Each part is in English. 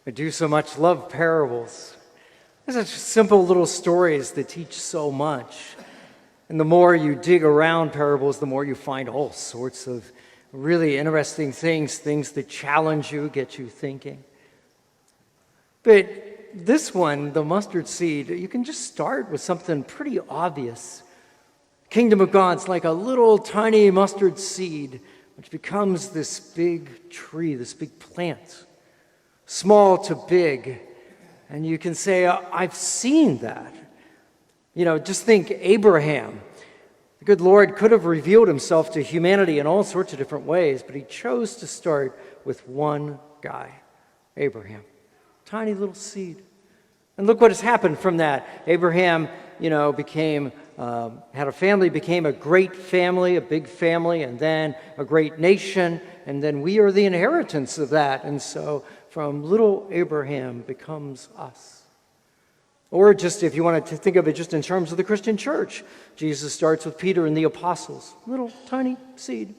I do so much love parables. They're such simple little stories that teach so much. And the more you dig around parables, the more you find all sorts of really interesting things that challenge you, get you thinking. But this one, the mustard seed, you can just start with something pretty obvious. Kingdom of God's like a little tiny mustard seed, which becomes this big tree, this big plant. Small to big. And you can say, I've seen that. Just think Abraham. The good Lord could have revealed himself to humanity in all sorts of different ways, but he chose to start with one guy, Abraham. Tiny little seed. And look what has happened from that. Abraham, had a family, became a great family, a big family, and then a great nation, and then we are the inheritance of that. And so from little Abraham becomes us. Or just if you wanted to think of it just in terms of the Christian church, Jesus starts with Peter and the apostles, little tiny seed.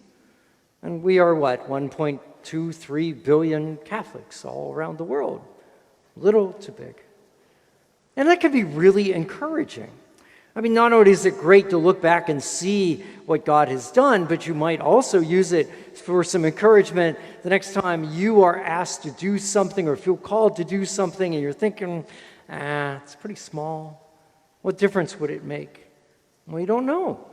And we are 1.23 billion Catholics all around the world, little to big. And that can be really encouraging. Not only is it great to look back and see what God has done, but you might also use it for some encouragement the next time you are asked to do something or feel called to do something and you're thinking, it's pretty small. What difference would it make? Well, you don't know.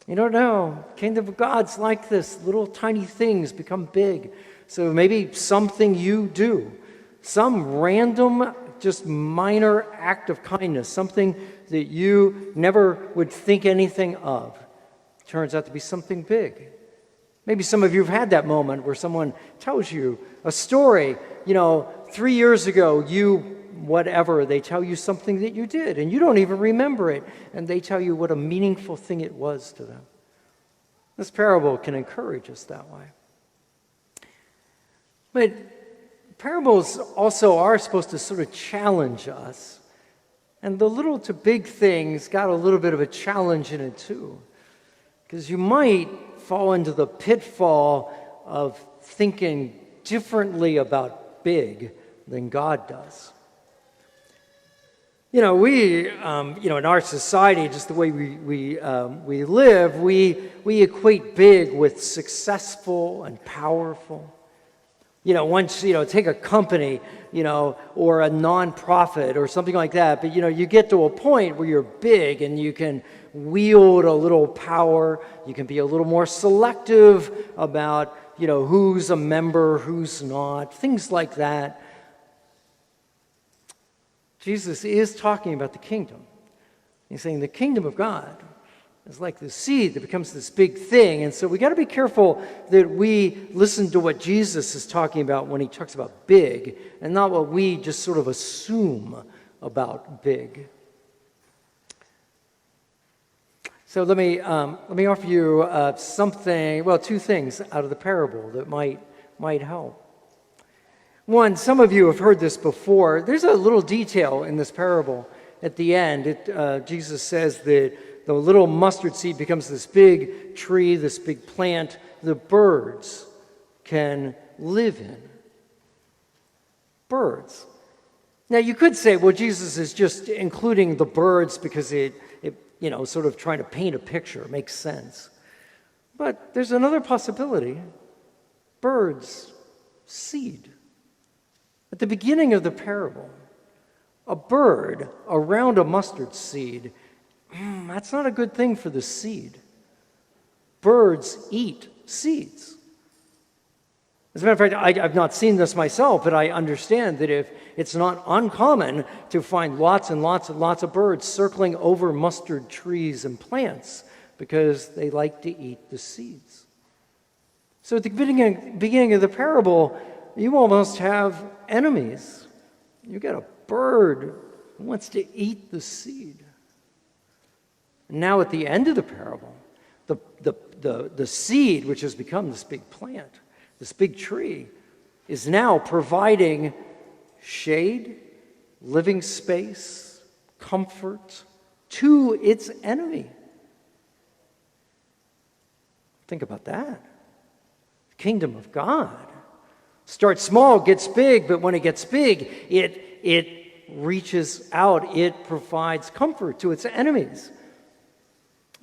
You don't know. Kingdom of God's like this. Little tiny things become big. So maybe something you do, some random, just minor act of kindness, something that you never would think anything of, turns out to be something big. Maybe some of you have had that moment where someone tells you a story, 3 years ago, they tell you something that you did, and you don't even remember it, and they tell you what a meaningful thing it was to them. This parable can encourage us that way. But parables also are supposed to sort of challenge us. And the little to big things got a little bit of a challenge in it too. Because you might fall into the pitfall of thinking differently about big than God does. We, in our society, just the way we live, we equate big with successful and powerful. Once, take a company, or a nonprofit or something like that, but, you get to a point where you're big and you can wield a little power. You can be a little more selective about, who's a member, who's not, things like that. Jesus is talking about the kingdom. He's saying the kingdom of God is like the seed that becomes this big thing. And so we got to be careful that we listen to what Jesus is talking about when he talks about big, and not what we just sort of assume about big. So let me offer you two things out of the parable that might help. One, some of you have heard this before. There's a little detail in this parable at the end. Jesus says that the little mustard seed becomes this big tree, this big plant the birds can live in. Birds. Now you could say, well, Jesus is just including the birds because it sort of trying to paint a picture. It makes sense. But there's another possibility. Birds, seed. At the beginning of the parable, a bird around a mustard seed, that's not a good thing for the seed. Birds eat seeds. As a matter of fact, I've not seen this myself, but I understand that if it's not uncommon to find lots and lots and lots of birds circling over mustard trees and plants because they like to eat the seeds. So at the beginning of the parable, you almost have enemies. You've got a bird who wants to eat the seed. And now at the end of the parable, the seed, which has become this big plant, this big tree, is now providing shade, living space, comfort to its enemy. Think about that. The kingdom of God. Starts small, gets big, but when it gets big, it reaches out. It provides comfort to its enemies.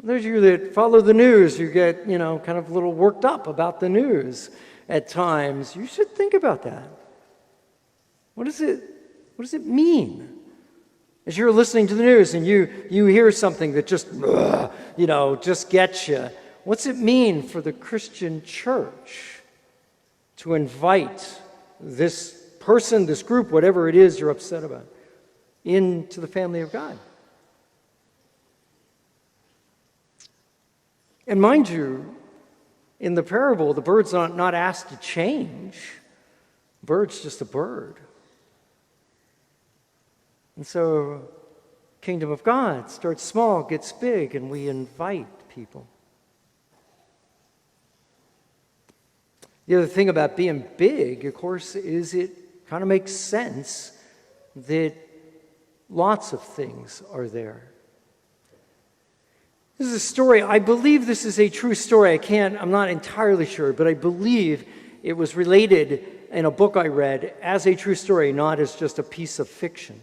Those of you that follow the news, you get, kind of a little worked up about the news at times. You should think about that. What does it mean? As you're listening to the news and you hear something that just gets you, what's it mean for the Christian church to invite this person, this group, whatever it is you're upset about, into the family of God? And mind you, in the parable, the bird's not asked to change. Bird's just a bird. And so, kingdom of God starts small, gets big, and we invite people. The other thing about being big, of course, is it kind of makes sense that lots of things are there. This is a story, I believe this is a true story. I'm not entirely sure, but I believe it was related in a book I read as a true story, not as just a piece of fiction.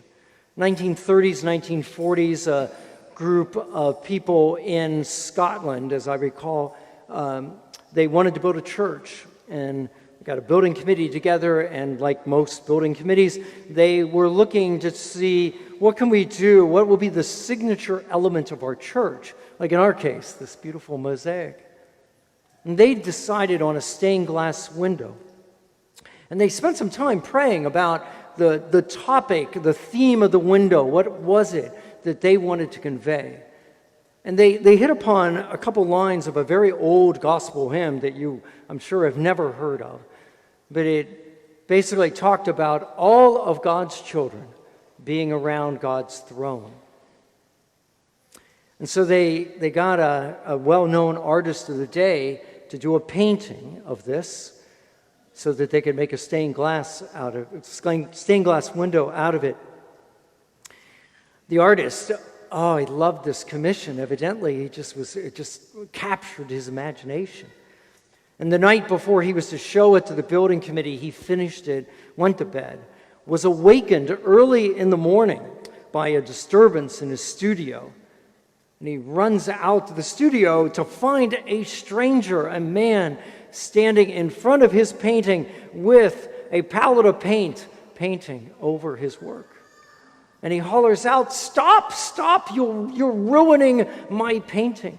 1930s, 1940s, a group of people in Scotland, as I recall, they wanted to build a church, and got a building committee together, and like most building committees, they were looking to see what can we do, what will be the signature element of our church, like in our case, this beautiful mosaic. And they decided on a stained glass window. And they spent some time praying about the topic, the theme of the window. What was it that they wanted to convey? And they hit upon a couple lines of a very old gospel hymn that you, I'm sure, have never heard of. But it basically talked about all of God's children being around God's throne. And so they got a well-known artist of the day to do a painting of this so that they could make a stained glass window out of it. The artist, he loved this commission. Evidently, it just captured his imagination. And the night before he was to show it to the building committee, he finished it, went to bed, was awakened early in the morning by a disturbance in his studio. And he runs out to the studio to find a stranger, a man standing in front of his painting with a palette of paint, painting over his work. And he hollers out, "Stop, you're ruining my painting."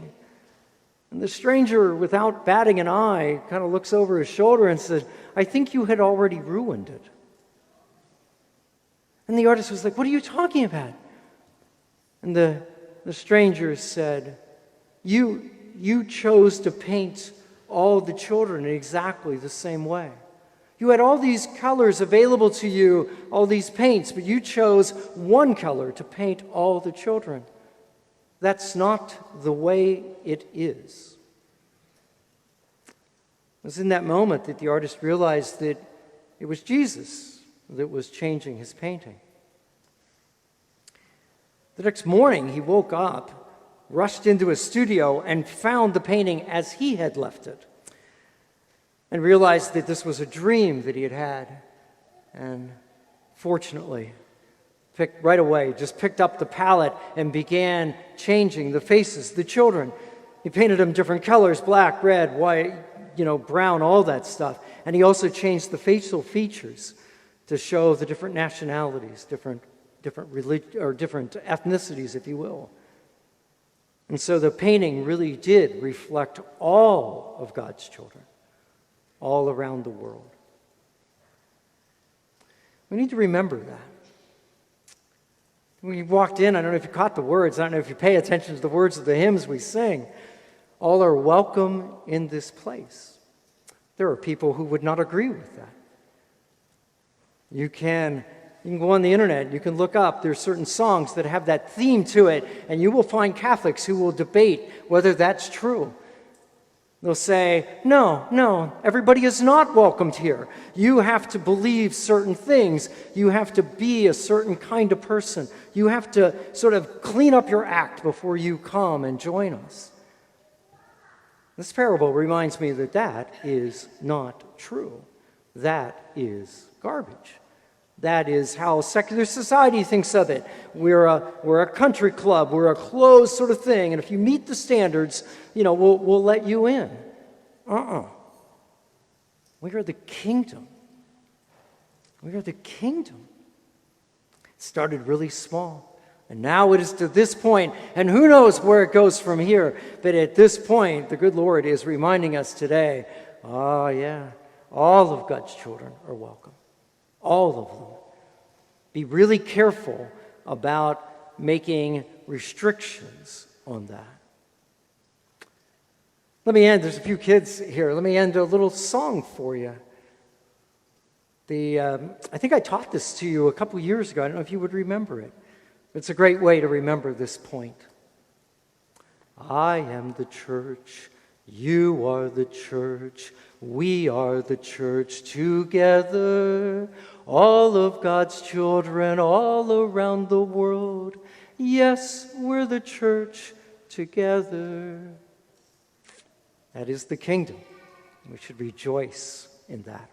And the stranger, without batting an eye, kind of looks over his shoulder and says, "I think you had already ruined it." And the artist was like, "What are you talking about?" And the stranger said, You chose to paint all the children in exactly the same way. You had all these colors available to you, all these paints, but you chose one color to paint all the children. That's not the way it is. It was in that moment that the artist realized that it was Jesus that was changing his painting. The next morning, he woke up, rushed into his studio, and found the painting as he had left it, and realized that this was a dream that he had had. And fortunately, picked up the palette and began changing the faces, the children. He painted them different colors, black, red, white, brown, all that stuff. And he also changed the facial features to show the different nationalities, different religion, or different ethnicities, if you will. And so the painting really did reflect all of God's children, all around the world. We need to remember that. When you walked in, I don't know if you caught the words, I don't know if you pay attention to the words of the hymns we sing. All are welcome in this place. There are people who would not agree with that. You can go on the internet, you can look up, there's certain songs that have that theme to it, and you will find Catholics who will debate whether that's true. They'll say, no, everybody is not welcomed here. You have to believe certain things. You have to be a certain kind of person. You have to sort of clean up your act before you come and join us. This parable reminds me that that is not true. That is garbage. That is how secular society thinks of it. We're a country club. We're a closed sort of thing. And if you meet the standards, we'll let you in. We are the kingdom. We are the kingdom. It started really small. And now it is to this point, and who knows where it goes from here. But at this point, the good Lord is reminding us today, all of God's children are welcome. All of them. Be really careful about making restrictions on that. Let me end. There's a few kids here. Let me end a little song for you. I think I taught this to you a couple years ago. I don't know if you would remember it. It's a great way to remember this point. I am the church. You are the church. We are the church together. All of God's children all around the world. Yes, we're the church together. That is the kingdom. We should rejoice in that.